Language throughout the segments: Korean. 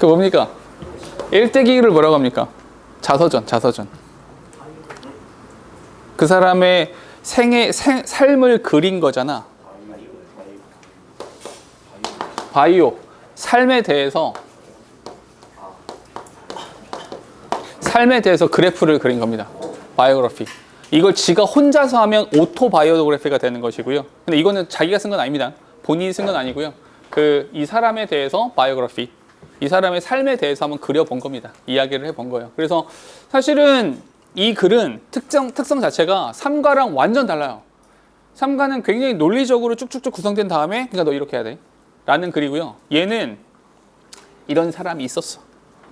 그 뭡니까? 일대기를 뭐라고 합니까? 자서전. 그 사람의 삶을 그린 거잖아. 바이오. 삶에 대해서 그래프를 그린 겁니다. 바이오그래피. 이걸 지가 혼자서 하면 오토바이오그래피가 되는 것이고요. 근데 이거는 자기가 쓴 건 아닙니다. 본인이 쓴 건 아니고요. 이 사람에 대해서 바이오그래피, 이 사람의 삶에 대해서 한번 그려본 겁니다. 이야기를 해본 거예요. 그래서 사실은 이 글은 특성 자체가 3과랑 완전 달라요. 3과는 굉장히 논리적으로 쭉쭉쭉 구성된 다음에 그러니까 너 이렇게 해야 돼 라는 글이고요. 얘는 이런 사람이 있었어.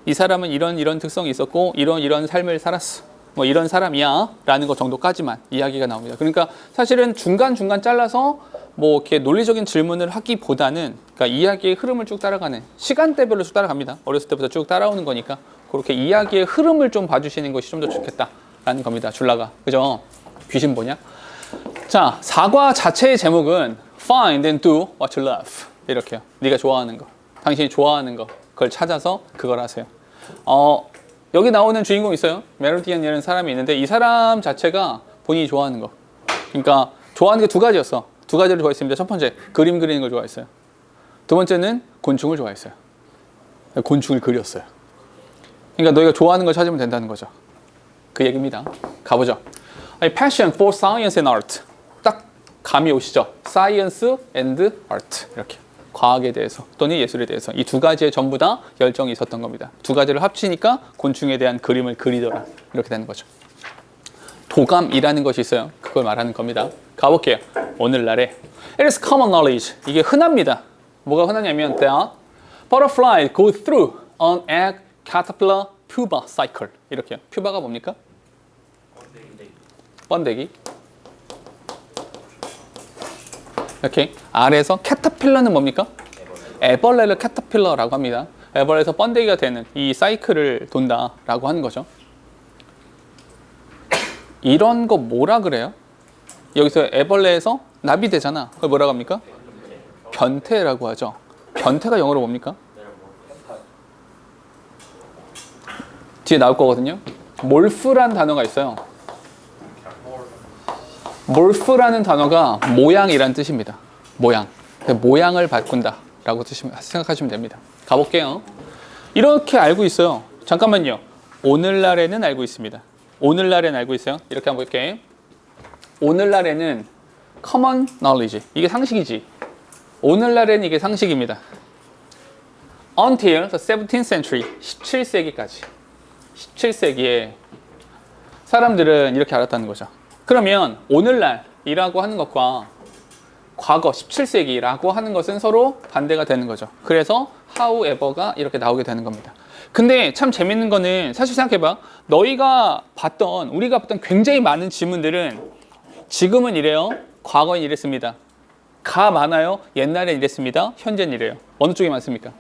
이 사람은 이런 특성이 있었고 이런 삶을 살았어. 뭐 이런 사람이야 라는 거 정도까지만 이야기가 나옵니다. 그러니까 사실은 중간중간 잘라서 뭐 이렇게 논리적인 질문을 하기보다는 그러니까 이야기의 흐름을 쭉 따라가는 시간대별로 쭉 따라갑니다. 어렸을 때부터 쭉 따라오는 거니까 그렇게 이야기의 흐름을 좀 봐주시는 것이 좀 더 좋겠다라는 겁니다. 줄라가. 그죠? 귀신 보냐? 자, 4과 자체의 제목은 Find and do what you love. 이렇게요. 네가 좋아하는 거. 당신이 좋아하는 거. 그걸 찾아서 그걸 하세요. 여기 나오는 주인공 있어요. 메로디안이라는 사람이 있는데 이 사람 자체가 본인이 좋아하는 거. 그러니까 좋아하는 게 두 가지였어. 두 가지를 좋아했습니다. 첫 번째, 그림 그리는 걸 좋아했어요. 두 번째는 곤충을 좋아했어요. 곤충을 그렸어요. 그러니까 너희가 좋아하는 걸 찾으면 된다는 거죠. 그 얘기입니다. 가보죠. Passion for science and art. 딱 감이 오시죠? Science and art. 이렇게. 과학에 대해서 또는 예술에 대해서 이 두 가지에 전부 다 열정이 있었던 겁니다. 두 가지를 합치니까 곤충에 대한 그림을 그리더라. 이렇게 되는 거죠. 도감이라는 것이 있어요. 그걸 말하는 겁니다. 가볼게요. 오늘날에 It is common knowledge. 이게 흔합니다. 뭐가 흔하냐면 that butterfly go through an egg, caterpillar, pupa cycle. 이렇게요. 퓨바가 뭡니까? 번데기. 이렇게 아래에서 캐터필러는 뭡니까? 애벌레를 캐터필러라고 합니다. 애벌레에서 번데기가 되는 이 사이클을 돈다라고 하는 거죠. 이런 거 뭐라 그래요? 여기서 애벌레에서 나비 되잖아. 그걸 뭐라고 합니까? 변태라고 하죠. 변태가 영어로 뭡니까? 뒤에 나올 거거든요. 몰프란 단어가 있어요. 몰프라는 단어가 모양이란 뜻입니다. 모양. 모양을 바꾼다 라고 생각하시면 됩니다. 가볼게요. 이렇게 알고 있어요. 잠깐만요. 오늘날에는 알고 있습니다. 오늘날에는 알고 있어요. 이렇게 한번 볼게요. 오늘날에는 common knowledge. 이게 상식이지. 오늘날에는 이게 상식입니다. Until the 17th century. 17세기까지. 17세기에 사람들은 이렇게 알았다는 거죠. 그러면 오늘날이라고 하는 것과 과거 17세기라고 하는 것은 서로 반대가 되는 거죠. 그래서 however가 이렇게 나오게 되는 겁니다. 근데 참 재밌는 거는 사실 생각해봐. 우리가 봤던 굉장히 많은 지문들은 지금은 이래요. 과거엔 이랬습니다. 가 많아요. 옛날엔 이랬습니다. 현재는 이래요. 어느 쪽이 많습니까?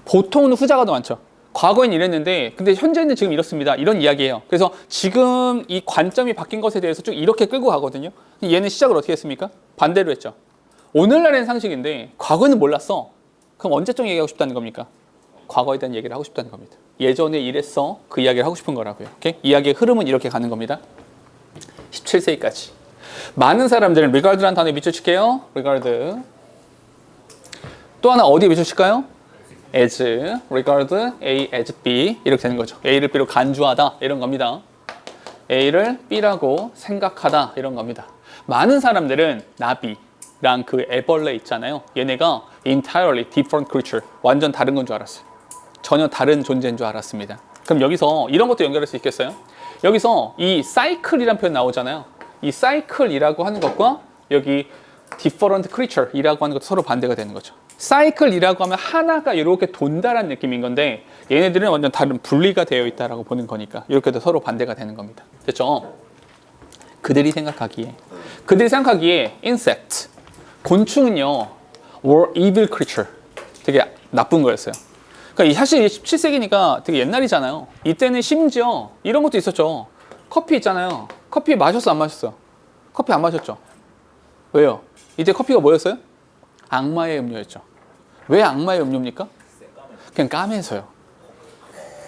보통은 후자가 더 많죠. 과거엔 이랬는데 근데 현재는 지금 이렇습니다. 이런 이야기예요. 그래서 지금 이 관점이 바뀐 것에 대해서 쭉 이렇게 끌고 가거든요. 얘는 시작을 어떻게 했습니까? 반대로 했죠. 오늘날엔 상식인데 과거에는 몰랐어. 그럼 언제적 얘기하고 싶다는 겁니까? 과거에 대한 얘기를 하고 싶다는 겁니다. 예전에 이랬어. 그 이야기를 하고 싶은 거라고요. 오케이? 이야기의 흐름은 이렇게 가는 겁니다. 17세기까지. 많은 사람들은 regard라는 단어에 밑줄칠게요. regard. 또 하나 어디에 밑줄칠까요? as, regard A as B 이렇게 되는 거죠. A를 B로 간주하다 이런 겁니다. A를 B라고 생각하다 이런 겁니다. 많은 사람들은 나비랑 그 애벌레 있잖아요. 얘네가 entirely different creature, 완전 다른 건 줄 알았어요. 전혀 다른 존재인 줄 알았습니다. 그럼 여기서 이런 것도 연결할 수 있겠어요? 여기서 이 cycle이라는 표현 나오잖아요. 이 cycle이라고 하는 것과 여기 different creature이라고 하는 것도 서로 반대가 되는 거죠. 사이클이라고 하면 하나가 이렇게 돈다라는 느낌인 건데 얘네들은 완전 다른 분리가 되어 있다라고 보는 거니까 이렇게도 서로 반대가 되는 겁니다. 됐죠? 그들이 생각하기에 insect, 곤충은요 were evil creature, 되게 나쁜 거였어요. 그러니까 사실 17세기니까 되게 옛날이잖아요. 이때는 심지어 이런 것도 있었죠. 커피 있잖아요. 커피 마셨어 안 마셨어요? 커피 안 마셨죠? 왜요? 이때 커피가 뭐였어요? 악마의 음료였죠. 왜 악마의 음료입니까? 그냥 까매서요.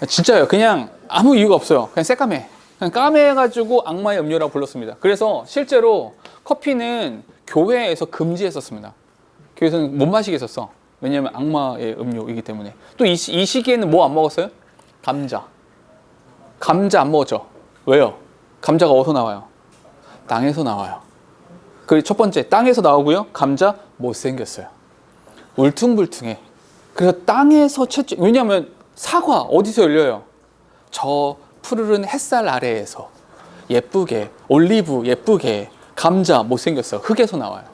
진짜요. 그냥 아무 이유가 없어요. 그냥 새까매. 그냥 까매가지고 악마의 음료라고 불렀습니다. 그래서 실제로 커피는 교회에서 금지했었습니다. 교회에서는 못 마시게 했었어. 왜냐하면 악마의 음료이기 때문에. 또 이 시기에는 뭐 안 먹었어요? 감자. 감자 안 먹었죠. 왜요? 감자가 어디서 나와요? 땅에서 나와요. 그 첫 번째, 땅에서 나오고요. 감자 못생겼어요. 울퉁불퉁해. 그래서 땅에서 왜냐하면 사과 어디서 열려요? 저 푸르른 햇살 아래에서 예쁘게, 올리브 예쁘게, 감자 못생겼어요. 흙에서 나와요.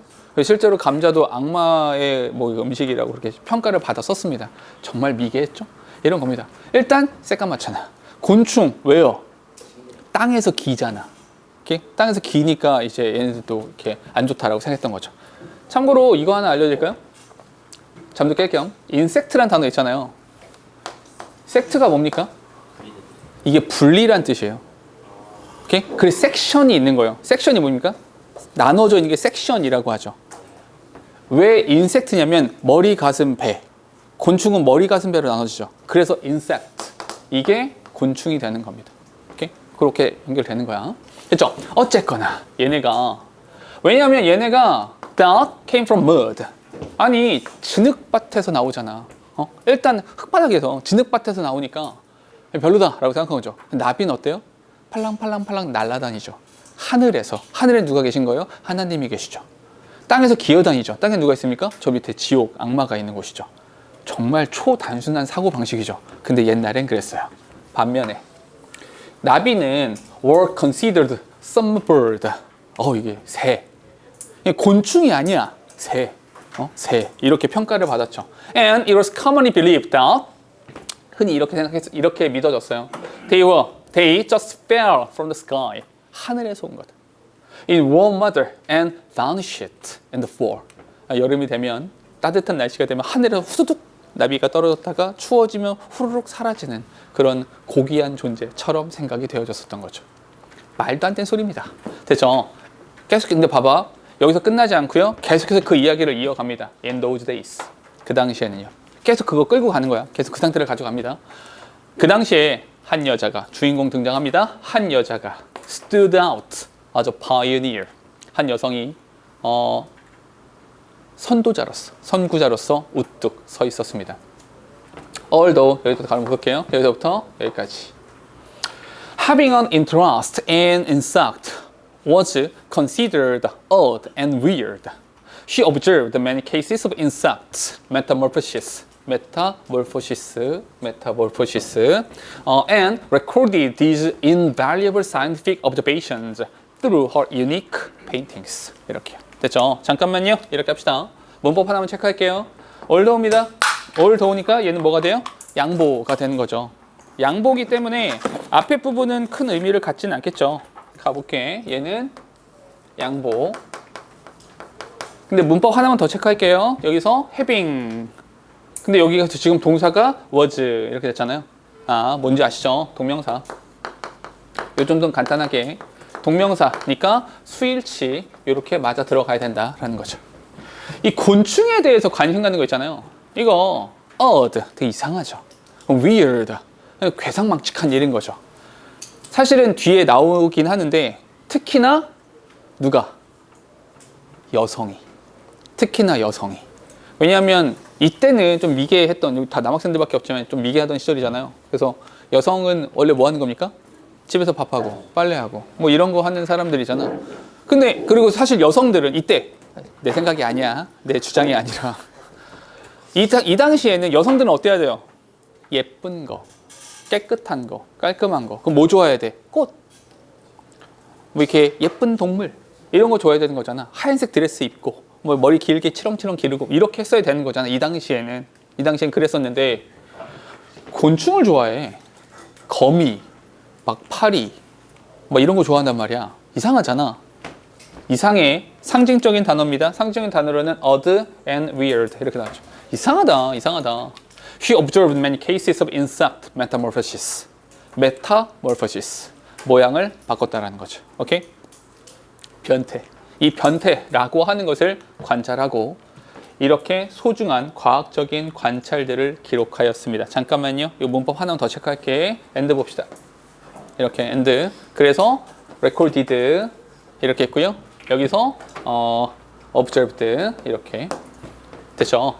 실제로 감자도 악마의 뭐 음식이라고 그렇게 평가를 받았었습니다. 정말 미개했죠? 이런 겁니다. 일단 새까맣잖아. 곤충 왜요? 땅에서 기잖아. 이렇게? 땅에서 기니까 이제 얘네들도 이렇게 안 좋다라고 생각했던 거죠. 참고로 이거 하나 알려드릴까요? 잠도 깰 겸. 인섹트란 단어 있잖아요. 섹트가 뭡니까? 이게 분리란 뜻이에요. 오케이? 그래서 섹션이 있는 거예요. 섹션이 뭡니까? 나눠져 있는 게 섹션이라고 하죠. 왜 인섹트냐면 머리, 가슴, 배. 곤충은 머리, 가슴, 배로 나눠지죠. 그래서 인섹트. 이게 곤충이 되는 겁니다. 오케이? 그렇게 연결되는 거야. 됐죠? 어쨌거나 얘네가 왜냐하면 얘네가 that came from mud. 아니 진흙밭에서 나오잖아. 일단 흙바닥에서 진흙밭에서 나오니까 별로다라고 생각한 거죠. 나비는 어때요? 팔랑팔랑팔랑 날아다니죠. 하늘에서. 하늘에 누가 계신 거예요? 하나님이 계시죠. 땅에서 기어다니죠. 땅에 누가 있습니까? 저 밑에 지옥, 악마가 있는 곳이죠. 정말 초단순한 사고방식이죠. 근데 옛날엔 그랬어요. 반면에 나비는 were considered some bird. 이게 새. 곤충이 아니야. 새. 새. 이렇게 평가를 받았죠. And it was commonly believed that 흔히 이렇게 생각해서 이렇게 믿어졌어요. They just fell from the sky. 하늘에서 온 거다. In warm weather and vanished in the fall. 여름이 되면 따뜻한 날씨가 되면 하늘에서 후두둑 나비가 떨어졌다가 추워지면 후루룩 사라지는 그런 고귀한 존재처럼 생각이 되어졌었던 거죠. 말도 안 되는 소리입니다. 됐죠? 계속 근데 봐봐. 여기서 끝나지 않고요. 계속해서 그 이야기를 이어갑니다. In those days. 그 당시에는요. 계속 그거 끌고 가는 거야. 계속 그 상태를 가져갑니다. 그 당시에 한 여자가 주인공 등장합니다. 한 여자가 stood out as a pioneer. 한 여성이 선구자로서 우뚝 서 있었습니다. Although 여기부터 가면 볼게요. 여기서부터 여기까지. Having an interest in insect was considered odd and weird. She observed many cases of insect metamorphosis, and recorded these invaluable scientific observations through her unique paintings. 이렇게요. 됐죠? 잠깐만요. 이렇게 합시다. 문법 하나만 체크할게요. 올더우입니다. 올더우니까 얘는 뭐가 돼요? 양보가 되는 거죠. 양보기 때문에 앞에 부분은 큰 의미를 갖지는 않겠죠. 가볼게. 얘는 양보. 근데 문법 하나만 더 체크할게요. 여기서 having. 근데 여기가 지금 동사가 was 이렇게 됐잖아요. 뭔지 아시죠? 동명사. 요 정도는 간단하게. 동명사니까 수일치 이렇게 맞아 들어가야 된다라는 거죠. 이 곤충에 대해서 관심 갖는 거 있잖아요. 이거 odd 되게 이상하죠. weird 괴상망측한 일인 거죠. 사실은 뒤에 나오긴 하는데 특히나 누가? 여성이. 특히나 여성이. 왜냐하면 이때는 좀 미개했던, 다 남학생들밖에 없지만 좀 미개하던 시절이잖아요. 그래서 여성은 원래 뭐 하는 겁니까? 집에서 밥하고 빨래하고 뭐 이런 거 하는 사람들이잖아. 근데 그리고 사실 여성들은 이때 내 생각이 아니야. 내 주장이 아니라 이 당시에는 여성들은 어때야 돼요? 예쁜 거, 깨끗한 거, 깔끔한 거. 그럼 뭐 좋아해야 돼? 꽃. 뭐 이렇게 예쁜 동물 이런 거 좋아해야 되는 거잖아. 하얀색 드레스 입고 뭐 머리 길게 치렁치렁 기르고 이렇게 했어야 되는 거잖아. 이 당시엔 그랬었는데 곤충을 좋아해. 거미, 막 파리, 뭐 이런 거 좋아한단 말이야. 이상하잖아. 이상해. 상징적인 단어입니다. 상징적인 단어로는 odd and weird 이렇게 나왔죠. 이상하다. She observed many cases of insect metamorphosis. metamorphosis. 모양을 바꿨다라는 거죠. 오케이? 변태. 이 변태라고 하는 것을 관찰하고 이렇게 소중한 과학적인 관찰들을 기록하였습니다. 잠깐만요. 이 문법 하나만 더 체크할게. and 봅시다. 이렇게 and. 그래서 recorded 이렇게 했고요. 여기서 observed 이렇게 됐죠.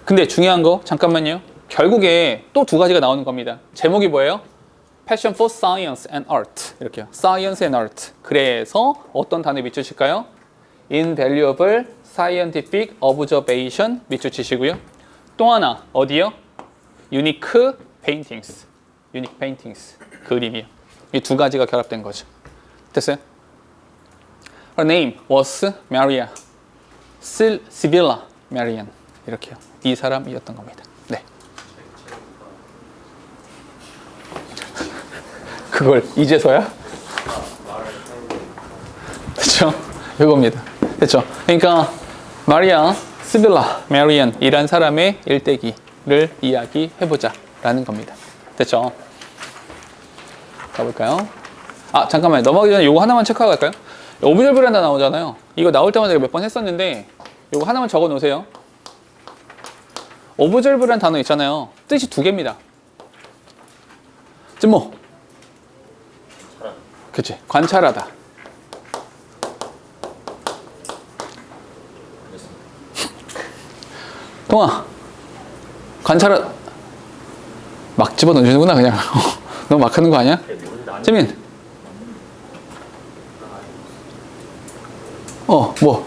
근데 중요한 거 잠깐만요. 결국에 또 두 가지가 나오는 겁니다. 제목이 뭐예요? Passion for Science and Art 이렇게요. Science and Art. 그래서 어떤 단어 밑줄칠까요? Invaluable Scientific Observation 밑줄치시고요. 또 하나 어디요? Unique Paintings. Unique Paintings. 그림이요. 이 두 가지가 결합된 거죠. 됐어요? Her name was Maria Sibylla Marian. 이렇게요. 이 사람이었던 겁니다. 네. 그걸 이제서야? 그렇죠? 이겁니다. 됐죠? 그러니까 마리아 스빌라 메리안 이란 사람의 일대기를 이야기해보자 라는 겁니다. 됐죠? 가볼까요? 아 잠깐만요. 넘어가기 전에 이거 하나만 체크하고 갈까요? 오브저브란다 나오잖아요. 이거 나올 때마다 몇 번 했었는데 이거 하나만 적어 놓으세요. 오브저브란 단어 있잖아요. 뜻이 두 개입니다. 뭐? 그치, 관찰하다. 동아, 관찰하. 막 집어 던지는구나 그냥. 너무 막 하는 거 아니야? 재민. 뭐?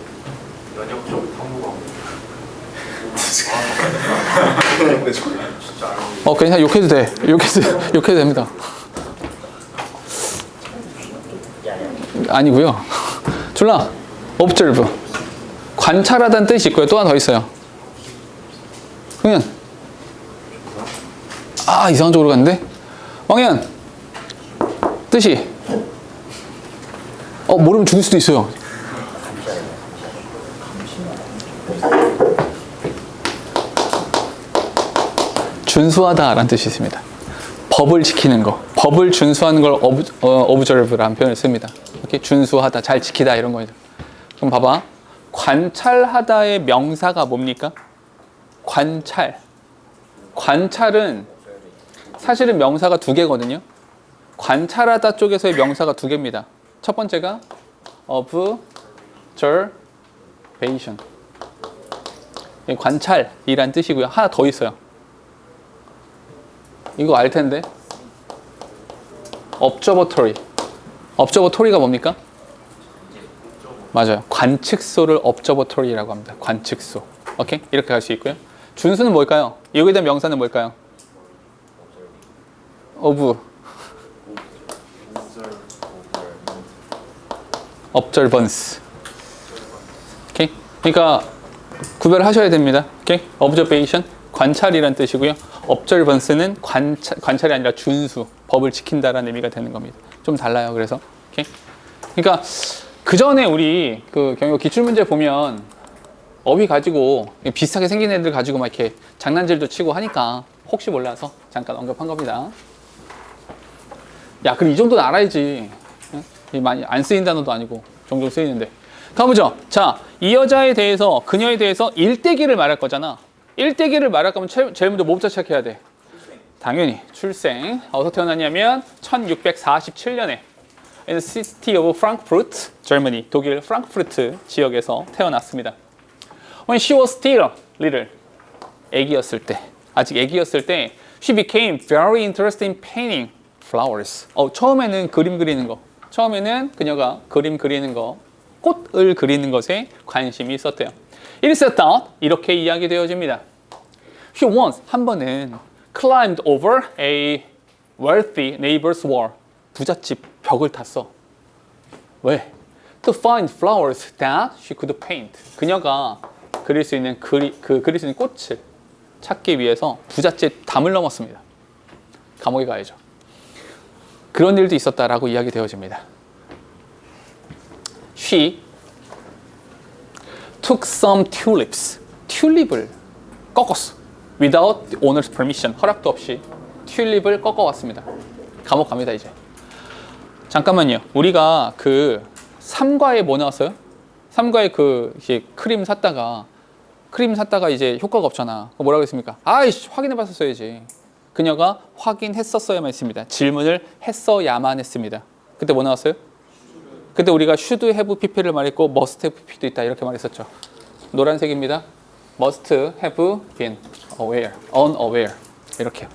그냥 욕해도 돼. 욕해도 됩니다. 아니고요. 줄라, observe. 관찰하다는 뜻이 있고요. 또 하나 더 있어요. 흥현. 이상한 쪽으로 갔는데? 왕현. 뜻이. 모르면 죽을 수도 있어요. 준수하다라는 뜻이 있습니다. 법을 지키는 거. 법을 준수하는 걸 observe라는 표현을 씁니다. 이렇게 준수하다, 잘 지키다 이런 거죠. 그럼 봐봐. 관찰하다의 명사가 뭡니까? 관찰. 관찰은 사실은 명사가 두 개거든요. 관찰하다 쪽에서의 명사가 두 개입니다. 첫 번째가 observation. 관찰이란 뜻이고요. 하나 더 있어요. 이거 알 텐데. observatory. observatory가 뭡니까? 맞아요. 관측소를 observatory라고 합니다. 관측소. 오케이? 이렇게 갈 수 있고요. 준수는 뭘까요? 여기에 대한 명사는 뭘까요? observance. 오케이? 그러니까 구별하셔야 됩니다. 오케이? observation 관찰이란 뜻이고요. observance는 관찰이 아니라 준수, 법을 지킨다라는 의미가 되는 겁니다. 좀 달라요. 그래서 오케이? 그러니까 그 전에 우리 그 경영 기출 문제 보면 어휘 가지고 비슷하게 생긴 애들 가지고 막 이렇게 장난질도 치고 하니까 혹시 몰라서 잠깐 언급한 겁니다. 야, 그럼 이 정도는 알아야지. 많이 안 쓰인 단어도 아니고 종종 쓰이는데. 가보죠. 자, 이 여자에 대해서, 그녀에 대해서 일대기를 말할 거잖아. 일대기를 말할 거면 제일 먼저 뭐부터 시작해야 돼? 당연히 출생. 어디서 태어났냐면 1647년에 in the city of Frankfurt, Germany, 독일 프랑크푸르트 지역에서 태어났습니다. When she was still little, 애기였을 때, 아직 애기였을 때, she became very interested in painting flowers. 처음에는 그림 그리는 거, 처음에는 그녀가 그림 그리는 거, 꽃을 그리는 것에 관심이 있었대요. It is thought, 이렇게 이야기되어집니다. She once, 한 번은 climbed over a wealthy neighbor's wall. 부잣집 벽을 탔어. 왜? To find flowers that she could paint. 그녀가 그릴 수 있는 그릴 수 있는 꽃을 찾기 위해서 부잣집 담을 넘었습니다. 감옥에 가야죠. 그런 일도 있었다라고 이야기되어집니다. She took some tulips. 튤립을 꺾었어. Without the owner's permission. 허락도 없이 튤립을 꺾어왔습니다. 감옥 갑니다 이제. 잠깐만요. 우리가 그 삼과에 뭐 나왔어요? 삼과에 그 크림 샀다가 크림 샀다가 이제 효과가 없잖아. 뭐라 그랬습니까? 아이씨, 확인해봤었어야지. 그녀가 확인했었어야만 했습니다. 질문을 했어야만 했습니다. 그때 뭐 나왔어요? 그때 우리가 should have pp를 말했고 must have pp도 있다 이렇게 말했었죠. 노란색입니다. must have been aware, unaware 이렇게요.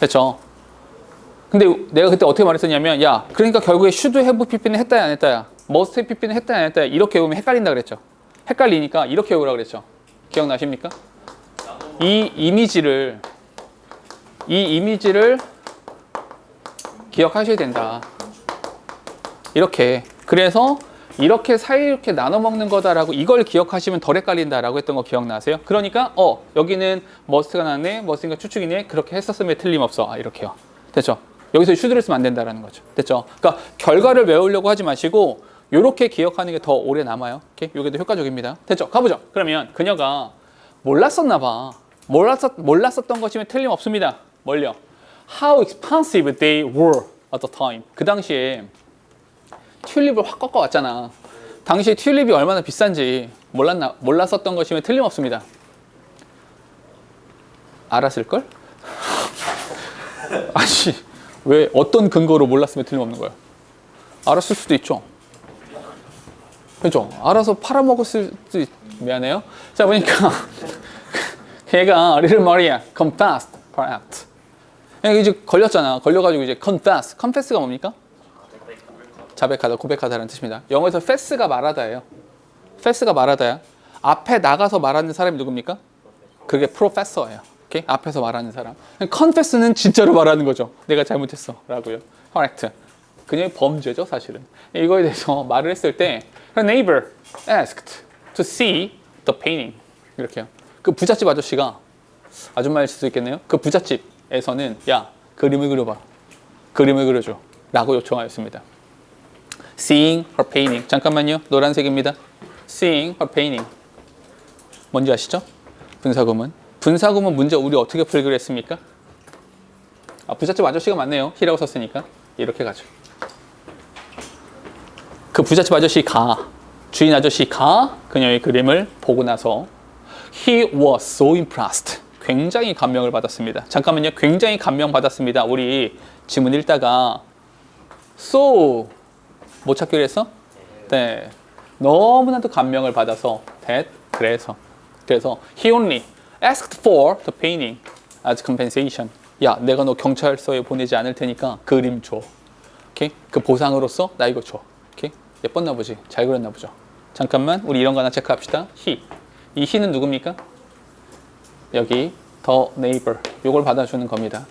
됐죠? 근데 내가 그때 어떻게 말했었냐면 야, 그러니까 결국에 should have pp는 했다야 안 했다야, must have pp는 했다야 안 했다야 이렇게 외우면 헷갈린다 그랬죠. 헷갈리니까 이렇게 외우라 그랬죠. 기억나십니까? 이 이미지를 기억하셔야 된다. 이렇게. 그래서 이렇게 사이좋게 나눠 먹는 거다라고 이걸 기억하시면 덜 헷갈린다라고 했던 거 기억나세요? 그러니까 여기는 must가 나왔네, must니까 추측이네, 그렇게 했었으면 틀림없어. 이렇게요. 됐죠? 여기서 should를 쓰면 안 된다라는 거죠. 됐죠? 그러니까 결과를 외우려고 하지 마시고 이렇게 기억하는 게 더 오래 남아요. 이게 더 효과적입니다. 됐죠? 가보죠. 그러면 그녀가 몰랐었나 봐. 몰랐었던 것이면 틀림없습니다. 뭘요? How expensive they were at the time. 그 당시에 튤립을 확 꺾어왔잖아. 당시에 튤립이 얼마나 비싼지 몰랐었던 것이면 틀림없습니다. 알았을걸? 아니, 왜 어떤 근거로 몰랐으면 틀림없는 거야? 알았을 수도 있죠. 그렇죠? 알아서 팔아먹었을 수도 미안해요. 자, 보니까 걔가 Little Maria confessed her act. 이제 걸렸잖아. 걸려가지고 이제 confess가 뭡니까? 자백하다, 고백하다라는 뜻입니다. 영어에서 fess가 말하다예요. fess가 말하다야. 앞에 나가서 말하는 사람이 누굽니까? 그게 professor예요. 오케이? 앞에서 말하는 사람. confess는 진짜로 말하는 거죠. 내가 잘못했어 라고요. correct. 그녀의 범죄죠, 사실은. 이거에 대해서 말을 했을 때 her neighbor asked to see the painting. 이렇게요. 그 부잣집 아저씨가 아줌마일 수도 있겠네요. 그 부잣집에서는 야, 그림을 그려봐. 그림을 그려줘. 라고 요청하였습니다. Seeing her painting. 잠깐만요. 노란색입니다. Seeing her painting. 뭔지 아시죠? 분사구문. 분사구문 문제 우리 어떻게 풀기로 했습니까? 부잣집 아저씨가 맞네요. he라고 썼으니까. 이렇게 가죠. 그 부잣집 아저씨가, 주인 아저씨가 그녀의 그림을 보고 나서 He was so impressed. 굉장히 감명을 받았습니다. 잠깐만요. 굉장히 감명받았습니다. 우리 지문 읽다가 so 뭐 찾기로 했어? 네. 너무나도 감명을 받아서 that 그래서 he only asked for the painting as compensation. 야, 내가 너 경찰서에 보내지 않을 테니까 그림 줘. 오케이? 그 보상으로서 나 이거 줘. 오케이? 예뻤나 보지? 잘 그렸나 보죠? 잠깐만, 우리 이런 거 하나 체크합시다. he. 이 he는 누굽니까? 여기 the neighbor. 요걸 받아주는 겁니다.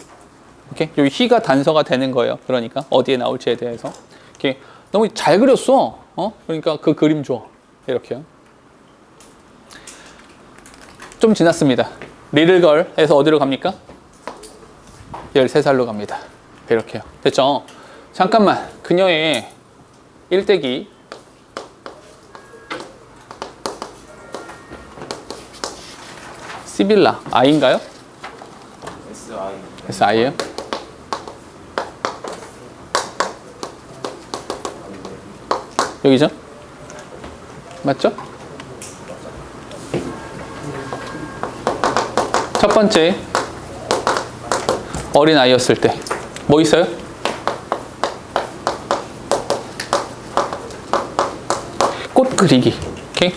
오케이? 여기 he가 단서가 되는 거예요. 그러니까 어디에 나올지에 대해서. 오케이? 너무 잘 그렸어. 그러니까 그 그림 줘. 이렇게요. 좀 지났습니다. Little girl에서 어디로 갑니까? 13살로 갑니다. 이렇게요. 됐죠? 잠깐만. 그녀의 일대기 시빌라 I인가요? SI예요? 여기죠? 맞죠? 첫 번째 어린 아이였을 때 뭐 있어요? 꽃 그리기. 오케이?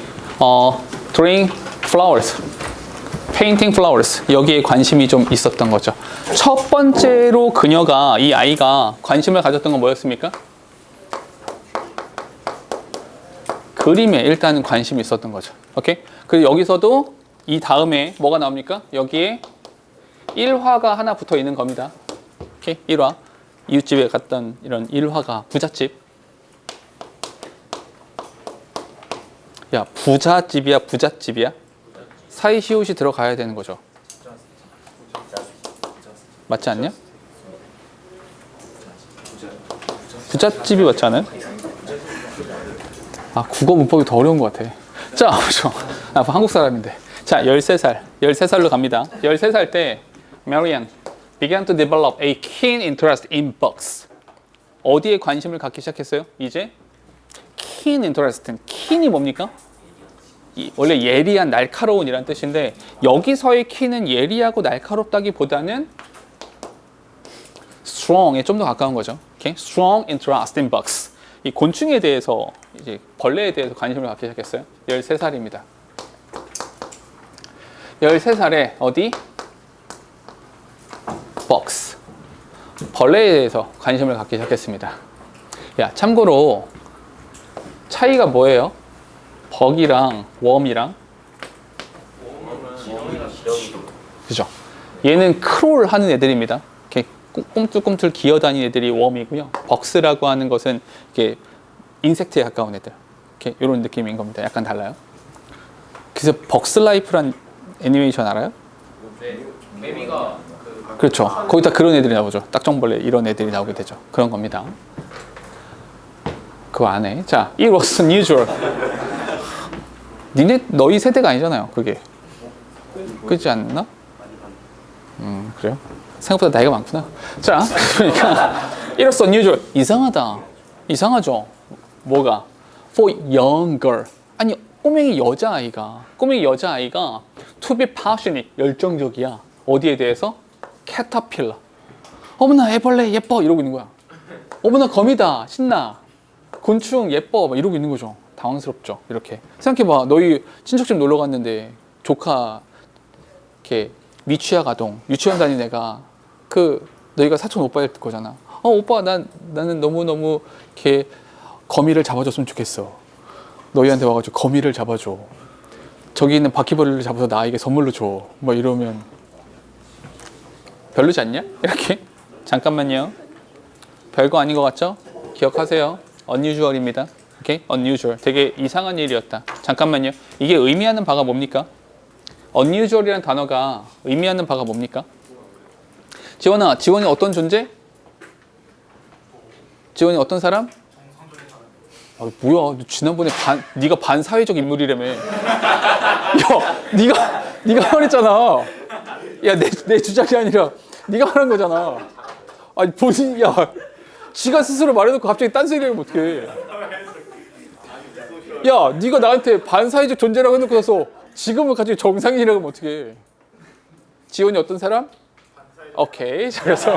drawing flowers, painting flowers. 여기에 관심이 좀 있었던 거죠. 첫 번째로 그녀가, 이 아이가 관심을 가졌던 건 뭐였습니까? 그림에 일단은 관심이 있었던 거죠. 오케이? 그리고 여기서도 이 다음에 뭐가 나옵니까? 여기에 일화가 하나 붙어 있는 겁니다. 오케이? 일화. 이웃집에 갔던 이런 일화가, 부잣집. 야, 부잣집이야, 부잣집이야? 사이시옷이 들어가야 되는 거죠. 맞지 않냐? 부잣집이 맞지 않아요? 국어 문법이 더 어려운 것 같아. 자, 보죠. 한국 사람인데. 자, 13살로 갑니다. 13살 때 Marianne began to develop a keen interest in books. 어디에 관심을 갖기 시작했어요? 이제 keen interest. keen이 뭡니까? 원래 예리한, 날카로운이란 뜻인데 여기서의 키는 예리하고 날카롭다기보다는 strong에 좀 더 가까운 거죠. Okay? Strong interest in bugs. 이 곤충에 대해서 이제 벌레에 대해서 관심을 갖기 시작했어요. 13살입니다. 13살에 어디? bugs. 벌레에 대해서 관심을 갖기 시작했습니다. 야, 참고로 차이가 뭐예요? 버기랑 웜이랑 그죠? 얘는 크롤 하는 애들입니다. 이렇게 꿈틀꿈틀 기어다니는 애들이 웜이고요. 벅스라고 하는 것은 이렇게 인섹트에 가까운 애들. 이렇게 이런 느낌인 겁니다. 약간 달라요. 그래서 벅스 라이프란 애니메이션 알아요? 네, 매미가 그렇죠. 거기다 그런 애들이 나오죠. 딱정벌레 이런 애들이 나오게 되죠. 그런 겁니다. 그거 안 해. 자, it was unusual. 너희 세대가 아니잖아요. 그게. 그렇지 않나? 그래요? 생각보다 나이가 많구나. 자, 그러니까 it was unusual. 이상하다. 이상하죠. 뭐가? For young girl. 아니, 꼬맹이 여자아이가 to be passionate, 열정적이야. 어디에 대해서? 캐터필러. 어머나 애벌레 예뻐 이러고 있는 거야. 어머나 거미다 신나. 곤충 예뻐 막 이러고 있는 거죠. 당황스럽죠. 이렇게 생각해봐. 너희 친척집 놀러 갔는데 조카 이렇게 미취학 아동 유치원 다니는 애가 너희가 사촌 오빠일 거잖아. 오빠 나는 너무 이렇게 거미를 잡아줬으면 좋겠어. 너희한테 와가지고 거미를 잡아줘. 저기 있는 바퀴벌레를 잡아서 나에게 선물로 줘. 막 이러면 별로지 않냐? 이렇게 잠깐만요. 별거 아닌 것 같죠? 기억하세요. unusual입니다. 오케이? unusual. 되게 이상한 일이었다. 잠깐만요. 이게 의미하는 바가 뭡니까? unusual이라는 단어가 의미하는 바가 뭡니까? 지원이 어떤 존재? 지원이 어떤 사람? 뭐야? 지난번에 네가 반사회적 인물이라며. 야, 네가 말했잖아. 야, 내 주장이 아니라 네가 말한 거잖아. 아니 지가 스스로 말해놓고 갑자기 딴 소리 하면 어떡해. 야, 네가 나한테 반사회적 존재라고 해놓고 나서 지금은 갑자기 정상인이라고 하면 어떡해. 지원이 어떤 사람? 오케이. 그래서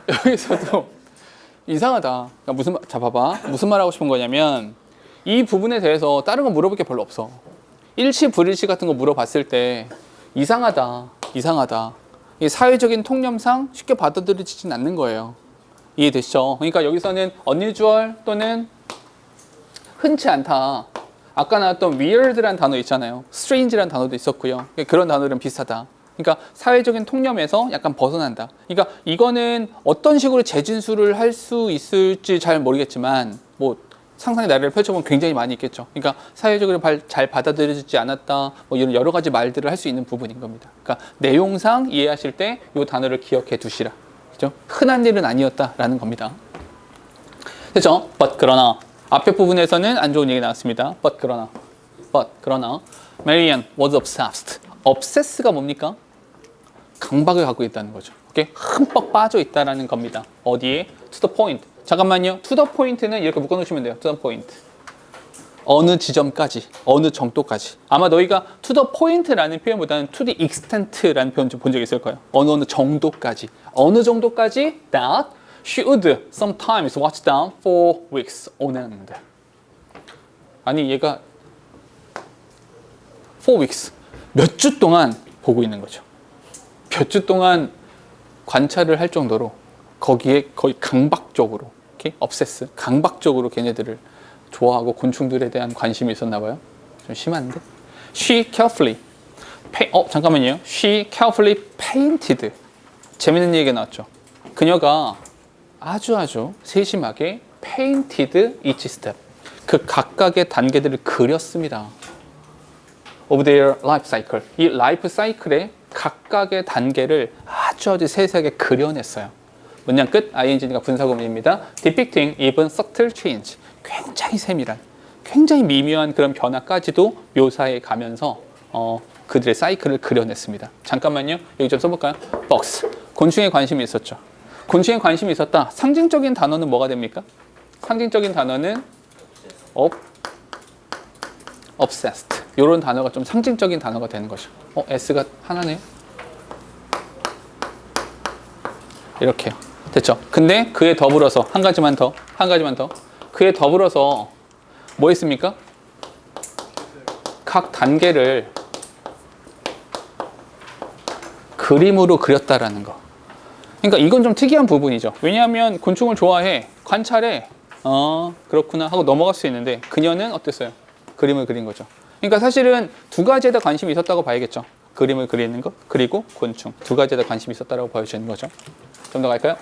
여기서도 이상하다. 그러니까 봐봐. 무슨 말 하고 싶은 거냐면 이 부분에 대해서 다른 거 물어볼 게 별로 없어. 일치 불일치 같은 거 물어봤을 때 이상하다. 이 사회적인 통념상 쉽게 받아들여지진 않는 거예요. 이해되시죠? 그러니까 여기서는 unusual 또는 흔치 않다. 아까 나왔던 weird란 단어 있잖아요. strange란 단어도 있었고요. 그런 단어랑 비슷하다. 그러니까 사회적인 통념에서 약간 벗어난다. 그러니까 이거는 어떤 식으로 재진술을 할 수 있을지 잘 모르겠지만 뭐 상상의 나래를 펼쳐보면 굉장히 많이 있겠죠. 그러니까 사회적으로 잘 받아들여지지 않았다. 뭐 이런 여러 가지 말들을 할 수 있는 부분인 겁니다. 그러니까 내용상 이해하실 때 이 단어를 기억해 두시라. 그죠? 흔한 일은 아니었다라는 겁니다. 그렇죠? But 그러나 앞에 부분에서는 안 좋은 얘기 나왔습니다. But 그러나 Marian was obsessed. obsess가 뭡니까? 강박을 갖고 있다는 거죠. 오케이? 흠뻑 빠져 있다라는 겁니다. 어디에? To the point. 잠깐만요. To the point는 이렇게 묶어놓으시면 돼요. To the point. 어느 지점까지, 어느 정도까지. 아마 너희가 to the point라는 표현보다는 to the extent라는 표현 좀 본 적 있을 거예요. 어느 정도까지. 어느 정도까지 that she would sometimes watch them for weeks on end. 아니 얘가 for weeks. 몇 주 동안 보고 있는 거죠. 몇 주 동안 관찰을 할 정도로 거기에 거의 강박적으로, okay? obsess, 강박적으로 걔네들을 좋아하고 곤충들에 대한 관심이 있었나 봐요. 좀 심한데? She carefully, 잠깐만요. She carefully painted. 재밌는 얘기가 나왔죠. 그녀가 아주 세심하게 painted each step. 그 각각의 단계들을 그렸습니다. of their life cycle. 이 라이프 사이클의 각각의 단계를 아주 세세하게 그려냈어요. 문장 끝. ing가 분사구문입니다. depicting even subtle change. 굉장히 세밀한, 굉장히 미묘한 그런 변화까지도 묘사해 가면서 그들의 사이클을 그려냈습니다. 잠깐만요. 여기 좀 써볼까요? bugs. 곤충에 관심이 있었죠. 곤충에 관심이 있었다. 상징적인 단어는 뭐가 됩니까? 상징적인 단어는 obsessed. 이런 단어가 좀 상징적인 단어가 되는 거죠. S가 하나네요. 이렇게요. 됐죠? 근데 그에 더불어서 한 가지만 더. 그에 더불어서 뭐 했습니까? 각 단계를 그림으로 그렸다라는 거. 그러니까 이건 좀 특이한 부분이죠. 왜냐하면 곤충을 좋아해, 관찰해, 그렇구나 하고 넘어갈 수 있는데 그녀는 어땠어요? 그림을 그린 거죠. 그러니까 사실은 두 가지에다 관심이 있었다고 봐야겠죠. 그림을 그리는 것 그리고 곤충 두 가지에다 관심이 있었다고 보여지는 거죠. 좀 더 갈까요?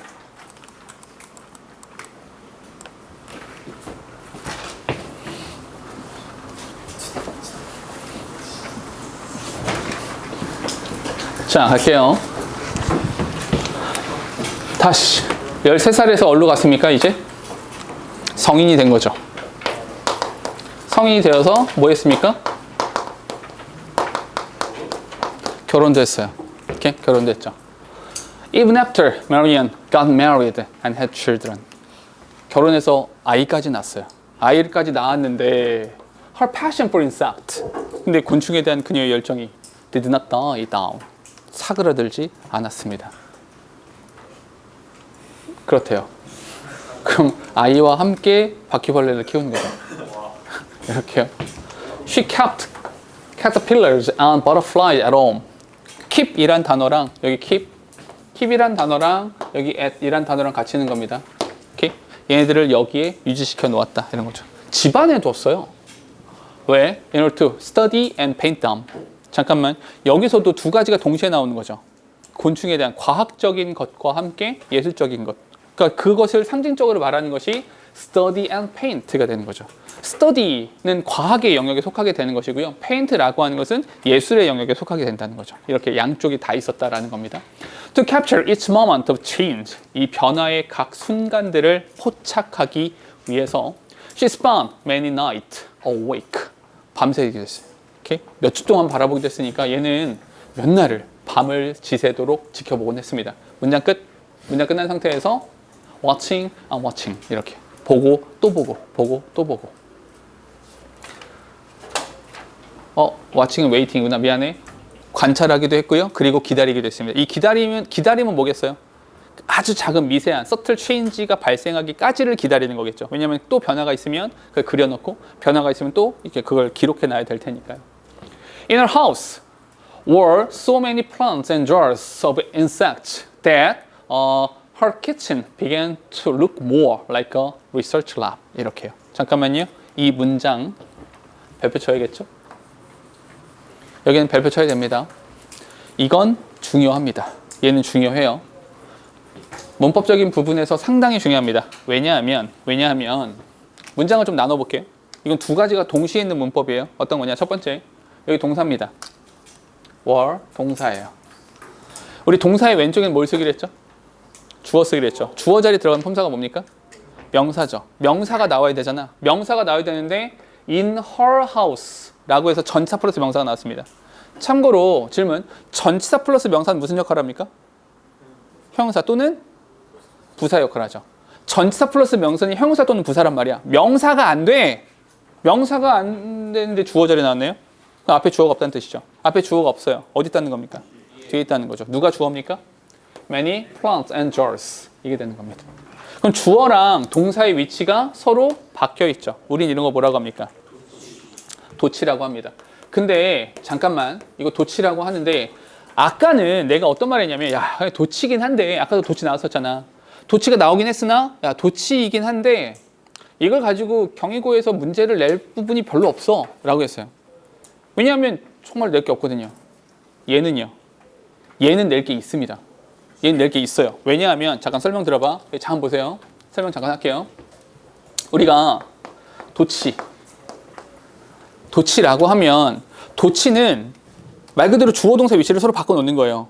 자, 갈게요. 다시 13살에서 어디로 갔습니까? 이제 성인이 된 거죠. 성인이 되어서 뭐 했습니까? 결혼도 했어요. 이렇게 결혼도 했죠. Even after Marian got married and had children. 결혼해서 아이까지 낳았어요. 아이까지 낳았는데 her passion for insect. 근데 곤충에 대한 그녀의 열정이 did not die down. 사그라들지 않았습니다. 그렇대요. 그럼 아이와 함께 바퀴벌레를 키우는 거죠. 이렇게요. She kept caterpillars and butterflies at home. keep이란 단어랑 여기 keep이란 단어랑 여기 at이란 단어랑 같이 있는 겁니다. 오케이? 얘네들을 여기에 유지시켜 놓았다 이런 거죠. 집안에 뒀어요. 왜? In order to study and paint them. 잠깐만, 여기서도 두 가지가 동시에 나오는 거죠. 곤충에 대한 과학적인 것과 함께 예술적인 것. 그러니까 그것을 상징적으로 말하는 것이 study and paint가 되는 거죠. study는 과학의 영역에 속하게 되는 것이고요. paint라고 하는 것은 예술의 영역에 속하게 된다는 거죠. 이렇게 양쪽이 다 있었다라는 겁니다. To capture each moment of change, 이 변화의 각 순간들을 포착하기 위해서 she spent many nights awake, 밤새게 됐어요. 오케이? 몇 주 동안 바라보기도 했으니까 얘는 몇 날을 밤을 지새도록 지켜보곤 했습니다. 문장 끝. 문장 끝난 상태에서 watching and watching 이렇게 보고 또 보고 보고 또 보고. watching은 waiting이구나. 미안해. 관찰하기도 했고요. 그리고 기다리기도 했습니다. 이 기다림은 뭐겠어요? 아주 작은 미세한 subtle change가 발생하기까지를 기다리는 거겠죠. 왜냐하면 또 변화가 있으면 그걸 그려놓고 변화가 있으면 또 이렇게 그걸 기록해 놔야 될 테니까요. In her house were so many plants and jars of insects that her kitchen began to look more like a research lab. 이렇게요. 잠깐만요. 이 문장 별표 쳐야겠죠? 여기는 별표 쳐야 됩니다. 이건 중요합니다. 얘는 중요해요. 문법적인 부분에서 상당히 중요합니다. 왜냐하면 문장을 좀 나눠볼게요. 이건 두 가지가 동시에 있는 문법이에요. 어떤 거냐? 첫 번째, 여기 동사입니다. were 동사예요. 우리 동사의 왼쪽에는 뭘 쓰기로 했죠? 주어 쓰기로 했죠. 주어 자리에 들어간 품사가 뭡니까? 명사죠. 명사가 나와야 되잖아. 명사가 나와야 되는데 in her house 라고 해서 전치사 플러스 명사가 나왔습니다. 참고로 질문, 전치사 플러스 명사는 무슨 역할을 합니까? 형용사 또는 부사 역할을 하죠. 전치사 플러스 명사는 형용사 또는 부사란 말이야. 명사가 안 돼. 명사가 안 되는데 주어 자리에 나왔네요. 그럼 앞에 주어가 없다는 뜻이죠. 앞에 주어가 없어요. 어디 있다는 겁니까? 뒤에 있다는 거죠. 누가 주어입니까? Many plants and jars. 이게 되는 겁니다. 그럼 주어랑 동사의 위치가 서로 바뀌어 있죠. 우린 이런 거 뭐라고 합니까? 도치라고 합니다. 근데 잠깐만, 이거 도치라고 하는데 아까는 내가 어떤 말 했냐면 야, 도치긴 한데 아까도 도치 나왔었잖아. 도치가 나오긴 했으나 야, 도치이긴 한데 이걸 가지고 경희고에서 문제를 낼 부분이 별로 없어 라고 했어요. 왜냐하면 정말 낼 게 없거든요. 얘는요. 얘는 낼 게 있습니다. 얘는 낼 게 있어요. 왜냐하면 잠깐 설명 들어봐. 잠깐 보세요. 설명 잠깐 할게요. 우리가 도치라고 하면 도치는 말 그대로 주어 동사 위치를 서로 바꿔놓는 거예요.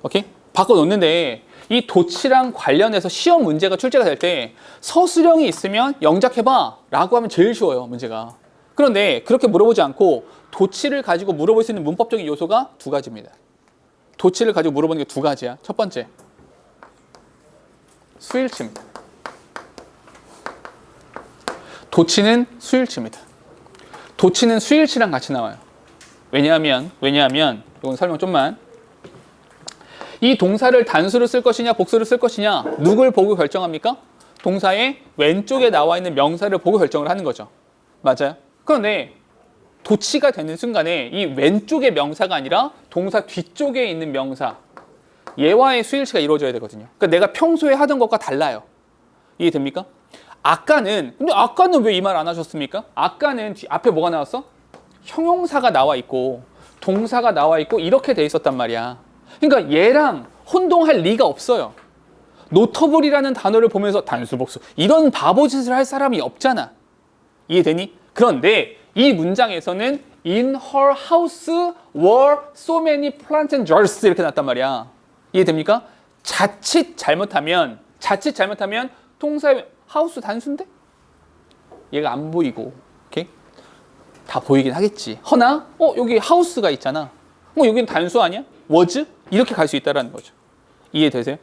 오케이? 바꿔놓는데 이 도치랑 관련해서 시험 문제가 출제가 될 때 서술형이 있으면 영작해봐 라고 하면 제일 쉬워요, 문제가. 그런데 그렇게 물어보지 않고 도치를 가지고 물어볼 수 있는 문법적인 요소가 두 가지입니다. 도치를 가지고 물어보는 게 두 가지야. 첫 번째, 수일치입니다. 도치는 수일치입니다. 도치는 수일치랑 같이 나와요. 왜냐하면 이건 설명 좀만. 이 동사를 단수로 쓸 것이냐 복수로 쓸 것이냐 누굴 보고 결정합니까? 동사의 왼쪽에 나와 있는 명사를 보고 결정을 하는 거죠. 맞아요. 그런데 도치가 되는 순간에 이 왼쪽의 명사가 아니라 동사 뒤쪽에 있는 명사 얘와의 수일치가 이루어져야 되거든요. 그러니까 내가 평소에 하던 것과 달라요. 이해됩니까? 근데 아까는 왜 이 말 안 하셨습니까? 아까는 앞에 뭐가 나왔어? 형용사가 나와 있고 동사가 나와 있고 이렇게 돼 있었단 말이야. 그러니까 얘랑 혼동할 리가 없어요. 노터블이라는 단어를 보면서 단수 복수 이런 바보짓을 할 사람이 없잖아. 이해되니? 그런데 이 문장에서는 In her house were so many plants and jars 이렇게 났단 말이야. 이해됩니까? 자칫 잘못하면 동사의 하우스 단수인데 얘가 안 보이고 오케이? 다 보이긴 하겠지. 허나 여기 하우스가 있잖아. 여기는 단수 아니야? was? 이렇게 갈 수 있다는 거죠. 이해되세요?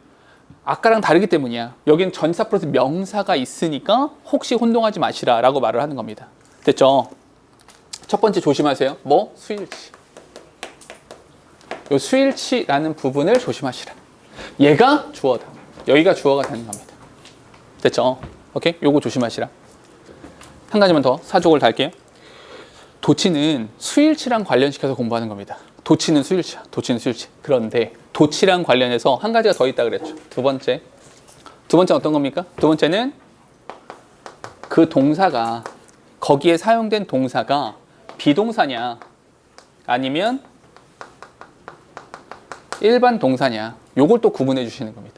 아까랑 다르기 때문이야. 여기는 전사 플러스 명사가 있으니까 혹시 혼동하지 마시라라고 말을 하는 겁니다. 됐죠? 첫 번째 조심하세요. 뭐? 수일치. 요 수일치라는 부분을 조심하시라. 얘가 주어다. 여기가 주어가 되는 겁니다. 됐죠? 오케이? 요거 조심하시라. 한 가지만 더 사족을 달게요. 도치는 수일치랑 관련시켜서 공부하는 겁니다. 도치는 수일치야. 그런데 도치랑 관련해서 한 가지가 더 있다 그랬죠. 두 번째는 어떤 겁니까? 두 번째는 그 동사가 거기에 사용된 동사가 비동사냐 아니면 일반 동사냐 요걸 또 구분해 주시는 겁니다.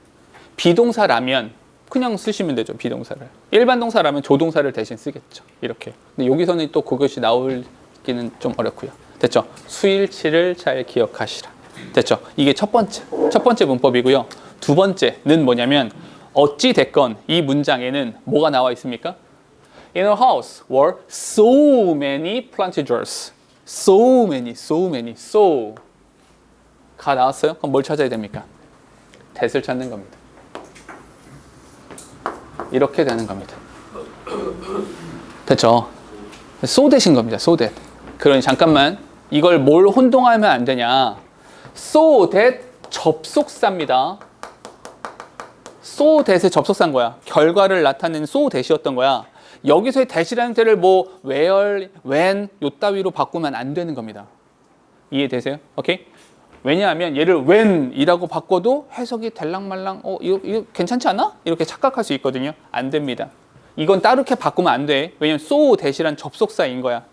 비동사라면 그냥 쓰시면 되죠. 비동사를. 일반 동사라면 조동사를 대신 쓰겠죠. 이렇게. 근데 여기서는 또 그것이 나오기는 좀 어렵고요. 됐죠? 수일치를 잘 기억하시라. 됐죠? 이게 첫 번째 문법이고요. 두 번째는 뭐냐면 어찌 됐건 이 문장에는 뭐가 나와 있습니까? In her house were so many plant jars. So 가 나왔어요? 그럼 뭘 찾아야 됩니까? that을 찾는 겁니다. 이렇게 되는 겁니다. 됐죠? so that인 겁니다. so that. 그러니 잠깐만 이걸 뭘 혼동하면 안 되냐? so that 접속사입니다. so that의 접속사인 거야. 결과를 나타내는 so that이었던 거야. 여기서의 that이라는 때를 뭐 where, when 요 따위로 바꾸면 안 되는 겁니다. 이해되세요? 오케이? 왜냐하면 얘를 when이라고 바꿔도 해석이 될랑말랑 이거 괜찮지 않아? 이렇게 착각할 수 있거든요. 안 됩니다. 이건 따르게 바꾸면 안 돼. 왜냐면 so that이란 접속사인 거야.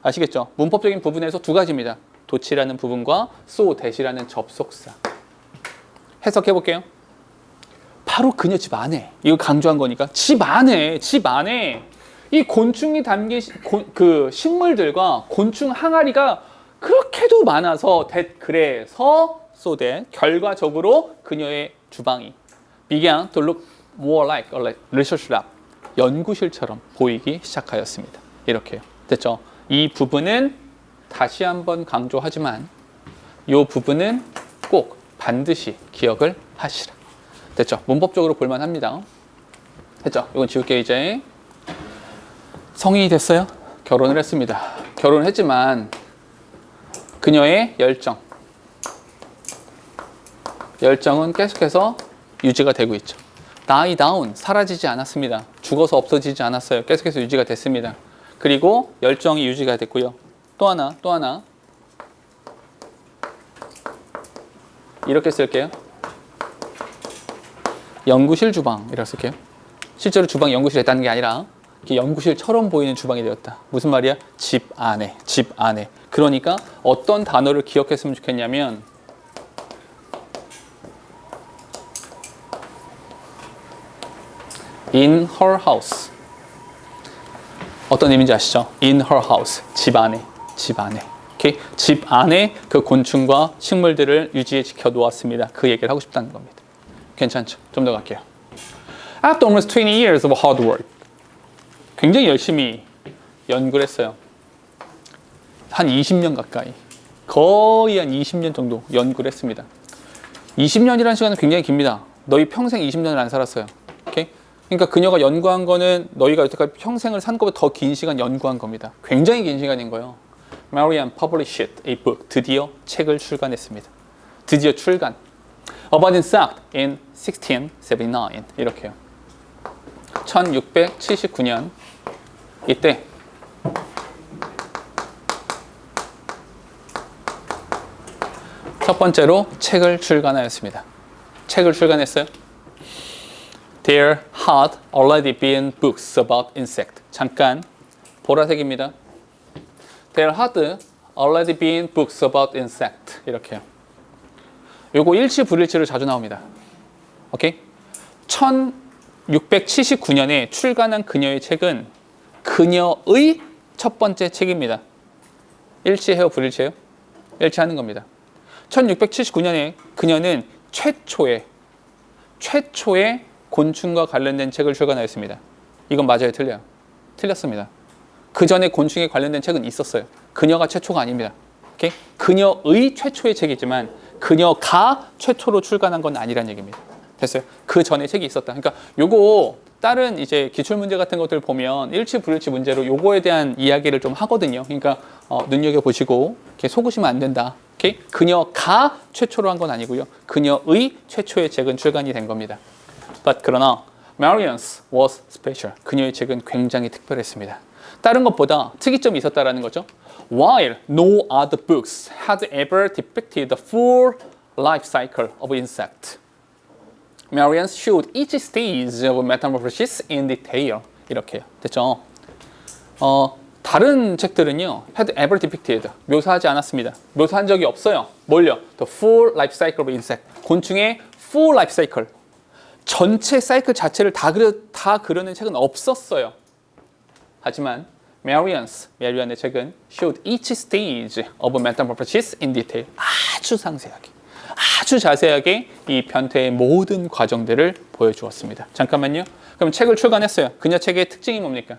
아시겠죠? 문법적인 부분에서 두 가지입니다. 도치라는 부분과 so that이라는 접속사. 해석해 볼게요. 바로 그녀 집 안에. 이거 강조한 거니까. 집 안에. 이 곤충이 담긴 그 식물들과 곤충 항아리가 그렇게도 많아서 그래서 so that 결과적으로 그녀의 주방이 began to look more like a research lab. 연구실처럼 보이기 시작하였습니다. 이렇게요. 됐죠? 이 부분은 다시 한번 강조하지만 이 부분은 꼭 반드시 기억을 하시라. 됐죠? 문법적으로 볼만합니다. 됐죠? 이건 지울게 이제. 성인이 됐어요. 결혼을 했습니다. 결혼을 했지만 그녀의 열정은 계속해서 유지가 되고 있죠. die down, 사라지지 않았습니다. 죽어서 없어지지 않았어요. 계속해서 유지가 됐습니다. 그리고 열정이 유지가 됐고요. 또 하나 이렇게 쓸게요. 연구실 주방 이렇게 쓸게요. 실제로 주방이 연구실에 있다는 게 아니라 연구실처럼 보이는 주방이 되었다. 무슨 말이야? 집 안에. 그러니까 어떤 단어를 기억했으면 좋겠냐면 in her house. 어떤 의미인지 아시죠? in her house. 집 안에. 오케이? 집 안에 그 곤충과 식물들을 유지해 지켜 놓았습니다. 그 얘기를 하고 싶다는 겁니다. 괜찮죠? 좀 더 갈게요. After almost 20 years of hard work. 굉장히 열심히 연구를 했어요. 한 20년 가까이. 거의 한 20년 정도 연구를 했습니다. 20년이라는 시간은 굉장히 깁니다. 너희 평생 20년을 안 살았어요. 오케이? 그러니까 그녀가 연구한 거는 너희가 여태까지 평생을 산 것보다 더 긴 시간 연구한 겁니다. 굉장히 긴 시간인 거예요. Marianne published a book. 드디어 책을 출간했습니다. 드디어 출간. About insect in 1679. 이렇게요. 1679년 이때 첫 번째로 책을 출간하였습니다. 책을 출간했어요. There had already been books about insect. 잠깐 보라색입니다. There had already been books about insect. 이렇게요. 요거 일치 불일치로 자주 나옵니다. 오케이? 1679년에 출간한 그녀의 책은 그녀의 첫 번째 책입니다. 일치해요, 불일치해요? 일치하는 겁니다. 1679년에 그녀는 최초의 곤충과 관련된 책을 출간하였습니다. 이건 맞아요, 틀려요? 틀렸습니다. 그 전에 곤충에 관련된 책은 있었어요. 그녀가 최초가 아닙니다. 오케이? 그녀의 최초의 책이지만 그녀가 최초로 출간한 건 아니란 얘기입니다. 됐어요? 그 전에 책이 있었다. 그러니까 요거 다른 이제 기출 문제 같은 것들 보면 일치 불일치 문제로 요거에 대한 이야기를 좀 하거든요. 그러니까 눈여겨 보시고 이렇게 속으시면 안 된다. 오케이? 그녀가 최초로 한 건 아니고요. 그녀의 최초의 책은 출간이 된 겁니다. But 그러나 Marianne's was special. 그녀의 책은 굉장히 특별했습니다. 다른 것보다 특이점이 있었다라는 거죠. While no other books had ever depicted the full life cycle of insect, Marianne showed each stage of metamorphosis in detail. 이렇게요. 됐죠? 다른 책들은요, had ever depicted, 묘사하지 않았습니다. 묘사한 적이 없어요. 뭘요? The full life cycle of insect. 곤충의 full life cycle. 전체 사이클 자체를 다 그려낸 책은 없었어요. 하지만 메리안의 책은 showed each stage of metamorphosis in detail. 아주 상세하게, 아주 자세하게 이 변태의 모든 과정들을 보여주었습니다. 잠깐만요. 그럼 책을 출간했어요. 그녀 책의 특징이 뭡니까?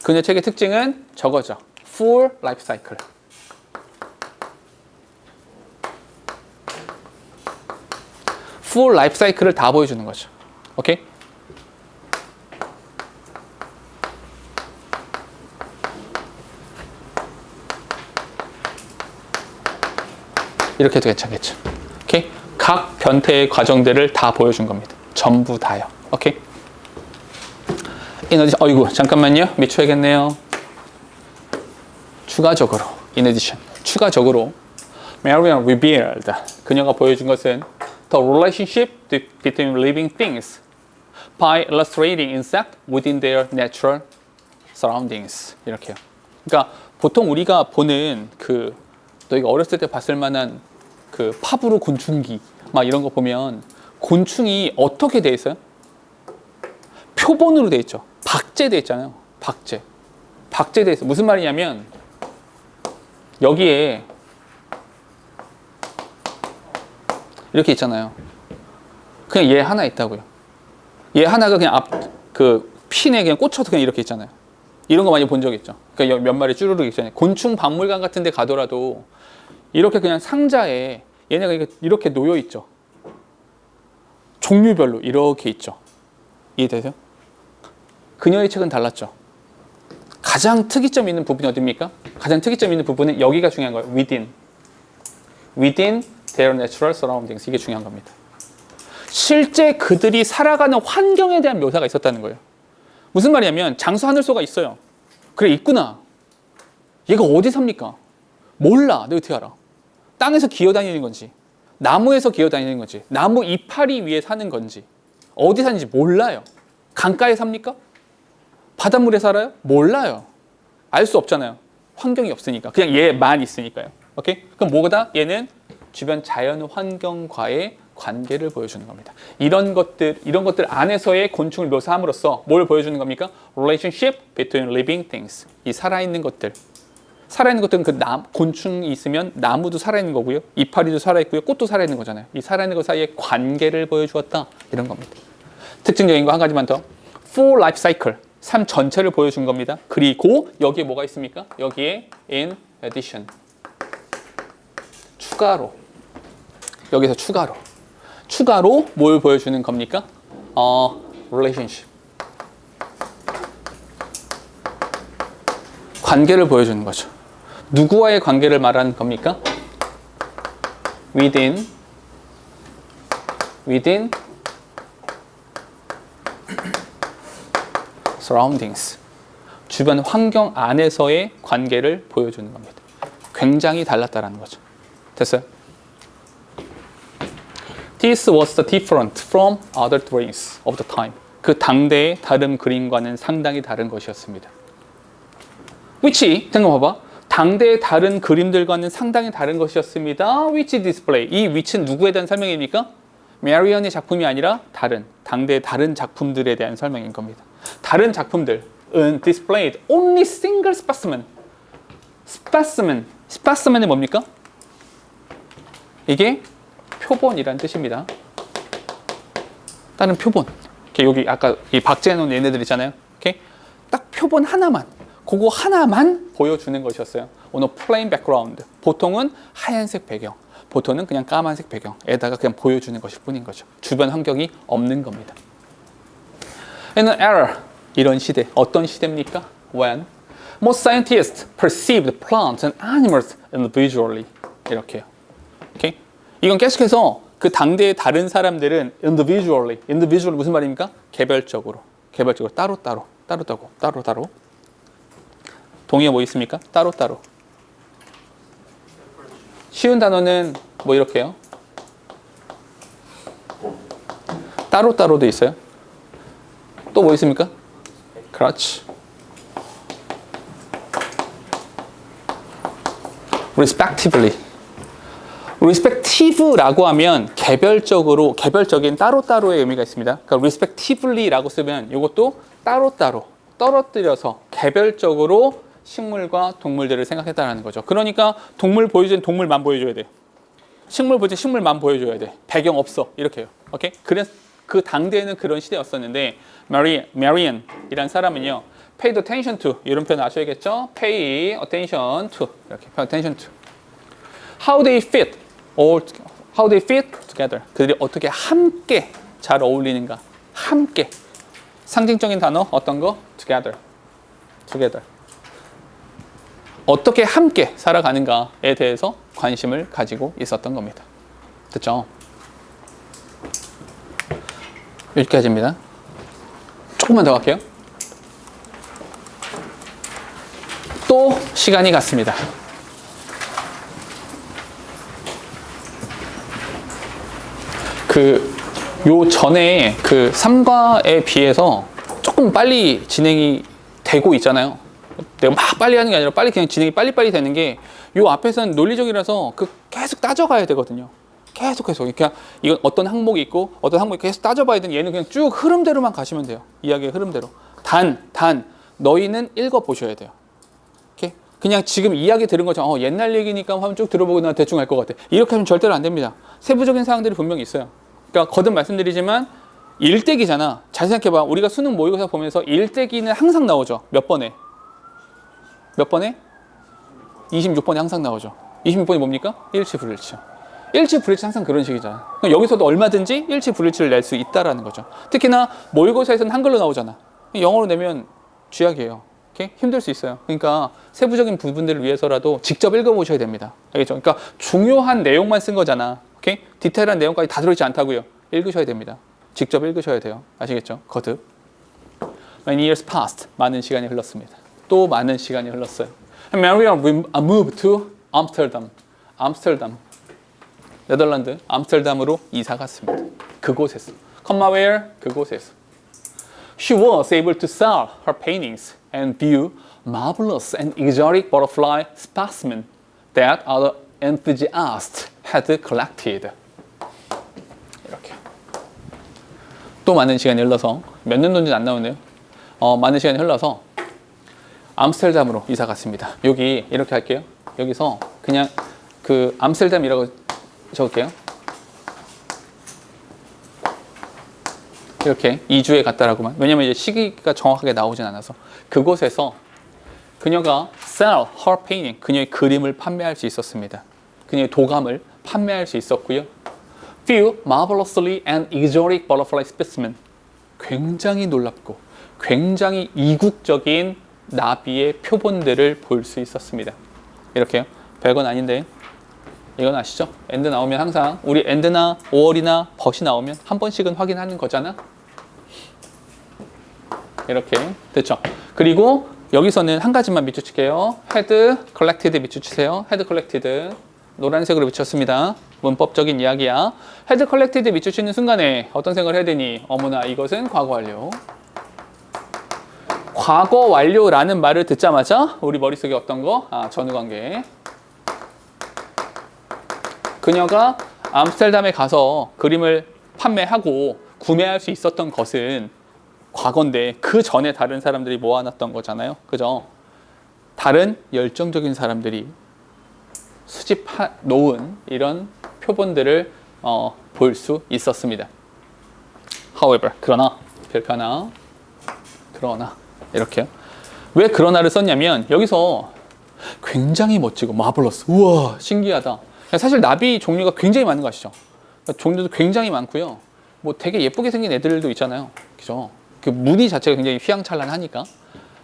그녀 책의 특징은 저거죠. Full life cycle. 풀 라이프 사이클을 다 보여주는 거죠. 오케이? 이렇게 해도 괜찮겠죠. 오케이? 각 변태의 과정들을 다 보여준 겁니다. 전부 다요. 오케이? 어이구, 잠깐만요. 미쳐야겠네요. 추가적으로, in addition, 추가적으로 Marianne revealed, 그녀가 보여준 것은 the relationship between living things by illustrating insects within their natural surroundings. 이렇게요. 그러니까 보통 우리가 보는 그 너희가 어렸을 때 봤을 만한 그 파브로 곤충기 막 이런 거 보면 곤충이 어떻게 돼 있어요? 표본으로 돼 있죠. 박제돼 있잖아요. 박제돼 있어. 무슨 말이냐면 여기에 이렇게 있잖아요. 그냥 얘 하나 있다고요. 얘 하나가 그냥 그 핀에 그냥 꽂혀서 그냥 이렇게 있잖아요. 이런 거 많이 본 적 있죠. 그러니까 몇 마리 쭈루룩 있잖아요. 곤충 박물관 같은 데 가더라도 이렇게 그냥 상자에 얘네가 이렇게 놓여 있죠. 종류별로 이렇게 있죠. 이해되세요? 그녀의 책은 달랐죠. 가장 특이점 있는 부분이 어디입니까? 가장 특이점 있는 부분은 여기가 중요한 거예요. Within their natural surroundings. 이게 중요한 겁니다. 실제 그들이 살아가는 환경에 대한 묘사가 있었다는 거예요. 무슨 말이냐면 장수 하늘소가 있어요. 그래, 있구나. 얘가 어디 삽니까? 몰라. 내가 어떻게 알아? 땅에서 기어다니는 건지, 나무에서 기어다니는 건지, 나무 이파리 위에 사는 건지, 어디 사는지 몰라요. 강가에 삽니까? 바닷물에 살아요? 몰라요. 알 수 없잖아요. 환경이 없으니까. 그냥 얘만 있으니까요. 오케이? 그럼 뭐다? 얘는 주변 자연 환경과의 관계를 보여주는 겁니다. 이런 것들 안에서의 곤충을 묘사함으로써 뭘 보여주는 겁니까? Relationship between living things. 이 살아있는 것들은 곤충이 있으면 나무도 살아있는 거고요. 이파리도 살아있고요. 꽃도 살아있는 거잖아요. 이 살아있는 것 사이의 관계를 보여주었다. 이런 겁니다. 특징적인 거 한 가지만 더. Full life cycle. 삶 전체를 보여준 겁니다. 그리고 여기에 뭐가 있습니까? 여기에 in addition. 추가로 뭘 보여주는 겁니까? relationship. 관계를 보여주는 거죠. 누구와의 관계를 말하는 겁니까? within surroundings. 주변 환경 안에서의 관계를 보여주는 겁니다. 굉장히 달랐다라는 거죠. 됐어요? This was the different from other drawings of the time. 그 당대의 다른 그림과는 상당히 다른 것이었습니다. which, 생각해봐. 당대의 다른 그림들과는 상당히 다른 것이었습니다. which display. 이 which는 누구에 대한 설명입니까? 메리언의 작품이 아니라 당대의 다른 작품들에 대한 설명인 겁니다. 다른 작품들은 displayed only single specimen. specimen이 뭡니까? 이게 표본이란 뜻입니다. 다른 표본. 여기 아까 이 박제해 놓은 얘네들 있잖아요. 딱 표본 하나만, 그거 하나만 보여주는 것이었어요. on a plain background. 보통은 하얀색 배경, 보통은 그냥 까만색 배경에다가 그냥 보여주는 것일 뿐인 거죠. 주변 환경이 없는 겁니다. In an era, 이런 시대, 어떤 시대입니까? When most scientists perceived plants and animals individually. 이렇게요. 오케이? 이건 계속해서 그 당대의 다른 사람들은 individually 무슨 말입니까? 개별적으로, 따로따로. 동의어 뭐 있습니까? 따로따로. 쉬운 단어는 뭐 이렇게요. 따로따로도 있어요. 또 뭐 있습니까? 그렇지. respective라고 하면 개별적인 따로따로의 의미가 있습니다. 그러니까 respectively라고 쓰면 이것도 따로따로 떨어뜨려서 개별적으로 식물과 동물들을 생각했다는 거죠. 그러니까 동물 보여줄 땐 동물만 보여줘야 돼. 식물 보여줄 땐 식물만 보여줘야 돼. 배경 없어. 이렇게요. 오케이? 그래서 그 당대에는 그런 시대였었는데 Marian이란 사람은요. paid attention to 이런 표현 아셔야겠죠? pay attention to 이렇게 pay attention to how they fit together. 그들이 어떻게 함께 잘 어울리는가. 함께. 상징적인 단어 어떤 거? together. 어떻게 함께 살아가는가에 대해서 관심을 가지고 있었던 겁니다. 됐죠? 여기까지입니다. 조금만 더 갈게요. 또 시간이 갔습니다. 요 전에 그 3과에 비해서 조금 빨리 진행이 되고 있잖아요. 내가 막 빨리 하는 게 아니라 빨리 그냥 진행이 빨리빨리 되는 게 요 앞에서는 논리적이라서 계속 따져가야 되거든요. 계속해서. 그러니까 이건 어떤 항목이 있고 어떤 항목이 계속 따져봐야 되는 얘는 그냥 쭉 흐름대로만 가시면 돼요. 이야기의 흐름대로. 단 너희는 읽어보셔야 돼요. 오케이? 그냥 지금 이야기 들은 것처럼 옛날 얘기니까 한번 쭉 들어보고 나 대충 알 것 같아. 이렇게 하면 절대로 안 됩니다. 세부적인 사항들이 분명히 있어요. 그러니까 거듭 말씀드리지만 일대기잖아. 잘 생각해봐. 우리가 수능 모의고사 보면서 일대기는 항상 나오죠. 몇 번에? 26번에 항상 나오죠. 26번이 뭡니까? 일치, 불일치. 일치, 불일치 항상 그런 식이잖아. 그럼 여기서도 얼마든지 일치, 불일치를 낼 수 있다라는 거죠. 특히나 모의고사에서는 한글로 나오잖아. 영어로 내면 쥐약이에요. 오케이? 힘들 수 있어요. 그러니까 세부적인 부분들을 위해서라도 직접 읽어보셔야 됩니다. 알겠죠? 그러니까 중요한 내용만 쓴 거잖아. 오케이? 디테일한 내용까지 다 들어있지 않다고요. 읽으셔야 됩니다. 직접 읽으셔야 돼요. 아시겠죠? 거듭. Many years passed. 많은 시간이 흘렀습니다. 또 많은 시간이 흘렀어요. Marian moved to Amsterdam. 네덜란드 암스테르담으로 이사 갔습니다. 그곳에서. comma where? 그곳에서. She was able to sell her paintings and view marvelous and exotic butterfly specimens that other enthusiasts had collected. 이렇게. 또 많은 시간이 흘러서 몇 년도인지 안 나오네요. 많은 시간이 흘러서 암스테르담으로 이사 갔습니다. 여기 이렇게 할게요. 여기서 그냥 그 암스테르담이라고 적을게요. 이렇게 2주에 갔다라고만. 왜냐면 이제 시기가 정확하게 나오진 않아서. 그곳에서 그녀가 sell her painting, 그녀의 그림을 판매할 수 있었습니다. 그녀의 도감을 판매할 수 있었고요. Few marvelously and exotic butterfly specimen. 굉장히 놀랍고 굉장히 이국적인 나비의 표본들을 볼 수 있었습니다. 이렇게요. 별건 아닌데 이건 아시죠? and 나오면 항상 우리 and나 or이나 but이 나오면 한 번씩은 확인하는 거잖아. 이렇게 됐죠? 그리고 여기서는 한 가지만 밑줄칠게요. had collected 밑줄치세요. had collected 노란색으로 밑쳤습니다. 문법적인 이야기야. had collected 밑줄치는 순간에 어떤 생각을 해야 되니? 어머나 이것은 과거 완료. 과거 완료라는 말을 듣자마자 우리 머릿속에 어떤 거? 전후관계. 그녀가 암스테르담에 가서 그림을 판매하고 구매할 수 있었던 것은 과거인데 그 전에 다른 사람들이 모아놨던 거잖아요. 그죠? 다른 열정적인 사람들이 수집해 놓은 이런 표본들을 볼 수 있었습니다. However, 그러나 이렇게요. 왜 그러나를 썼냐면 여기서 굉장히 멋지고 marvelous, 우와 신기하다. 사실 나비 종류가 굉장히 많은 거 아시죠? 종류도 굉장히 많고요. 뭐 되게 예쁘게 생긴 애들도 있잖아요. 그죠? 그 무늬 자체가 굉장히 휘황찬란하니까.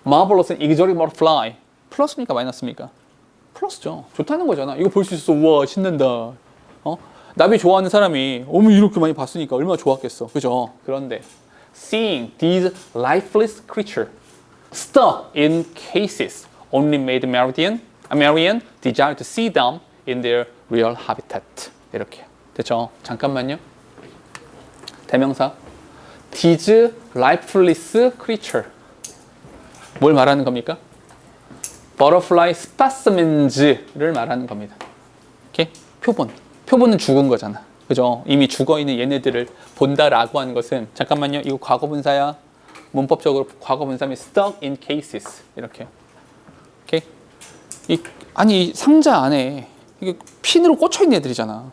Marvelous는 exotic butterfly. 플러스입니까? 마이너스입니까? 플러스죠. 좋다는 거잖아. 이거 볼 수 있어. 우와 신난다. 나비 좋아하는 사람이 어머 이렇게 많이 봤으니까 얼마나 좋았겠어. 그죠? 그런데 seeing these lifeless creatures stuck in cases only made Marian desire to see them in their real habitat. 이렇게 됐죠? 잠깐만요. 대명사 these lifeless creature 뭘 말하는 겁니까? butterfly specimens를 말하는 겁니다. 이렇게 표본은 죽은 거잖아. 그죠? 이미 죽어 있는 얘네들을 본다라고 하는 것은 잠깐만요. 이거 과거분사야. 문법적으로 과거분사면 stuck in cases 이렇게. 오케이? 아니 상자 안에 이게 핀으로 꽂혀 있는 애들이잖아.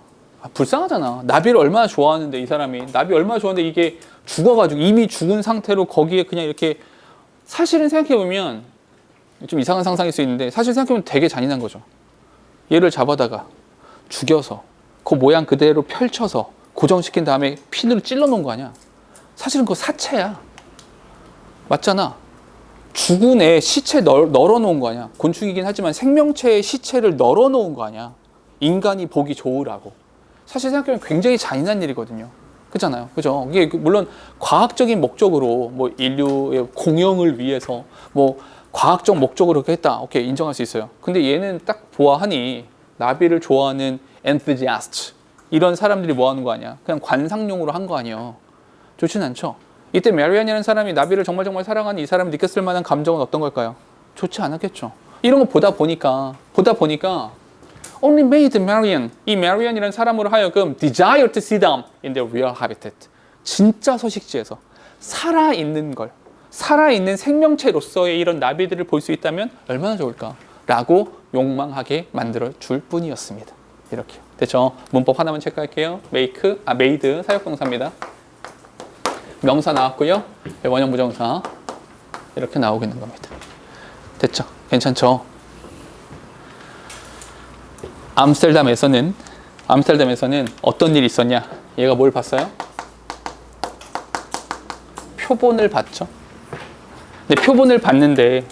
불쌍하잖아. 나비를 얼마나 좋아하는데 이 사람이 나비 얼마나 좋아하는데 이게 죽어가지고 이미 죽은 상태로 거기에 그냥 이렇게 사실은 생각해보면 좀 이상한 상상일 수 있는데 사실 생각해보면 되게 잔인한 거죠. 얘를 잡아다가 죽여서 그 모양 그대로 펼쳐서 고정시킨 다음에 핀으로 찔러 놓은 거 아니야. 사실은 그거 사체야. 맞잖아. 죽은 애 시체 널어 놓은 거 아니야. 곤충이긴 하지만 생명체의 시체를 널어 놓은 거 아니야. 인간이 보기 좋으라고. 사실 생각해보면 굉장히 잔인한 일이거든요. 그렇잖아요. 그죠? 이게 물론 과학적인 목적으로 뭐 인류의 공영을 위해서 뭐 과학적 목적으로 그렇게 했다. 오케이, 인정할 수 있어요. 근데 얘는 딱 보아하니 나비를 좋아하는 enthusiast 이런 사람들이 뭐 하는 거 아니야? 그냥 관상용으로 한 거 아니에요. 좋진 않죠. 이때 메리안이라는 사람이 나비를 정말 사랑하는 이 사람이 느꼈을 만한 감정은 어떤 걸까요? 좋지 않았겠죠. 이런 거 보다 보니까 only made Marian, 이 Marian이라는 사람으로 하여금 desire to see them in their real habitat. 진짜 서식지에서 살아있는 생명체로서의 이런 나비들을 볼 수 있다면 얼마나 좋을까? 라고 욕망하게 만들어 줄 뿐이었습니다. 이렇게. 됐죠? 문법 하나만 체크할게요. made, 사역동사입니다. 명사 나왔고요. 원형 부정사 이렇게 나오고 있는 겁니다. 됐죠? 괜찮죠? 암스테르담에서는 어떤 일이 있었냐? 얘가 뭘 봤어요? 표본을 봤죠. 근데 표본을 봤는데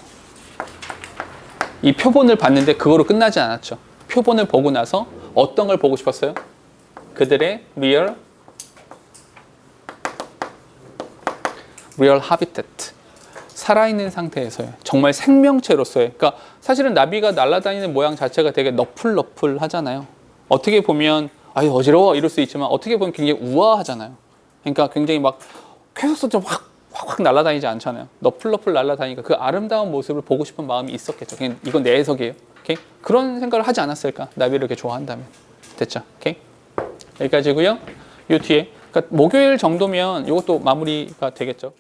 그거로 끝나지 않았죠. 표본을 보고 나서 어떤 걸 보고 싶었어요? 그들의 real habitat. 살아있는 상태에서요. 정말 생명체로서의. 그러니까 사실은 나비가 날아다니는 모양 자체가 되게 너풀너풀하잖아요. 어떻게 보면 아유 어지러워 이럴 수 있지만 어떻게 보면 굉장히 우아하잖아요. 그러니까 굉장히 막 쾌속성처럼 확 날아다니지 않잖아요. 너풀너풀 날아다니니까 그 아름다운 모습을 보고 싶은 마음이 있었겠죠. 그냥 이건 내 해석이에요. 오케이? 그런 생각을 하지 않았을까? 나비를 이렇게 좋아한다면. 됐죠? 오케이? 여기까지고요. 요 뒤에 그러니까 목요일 정도면 이것도 마무리가 되겠죠.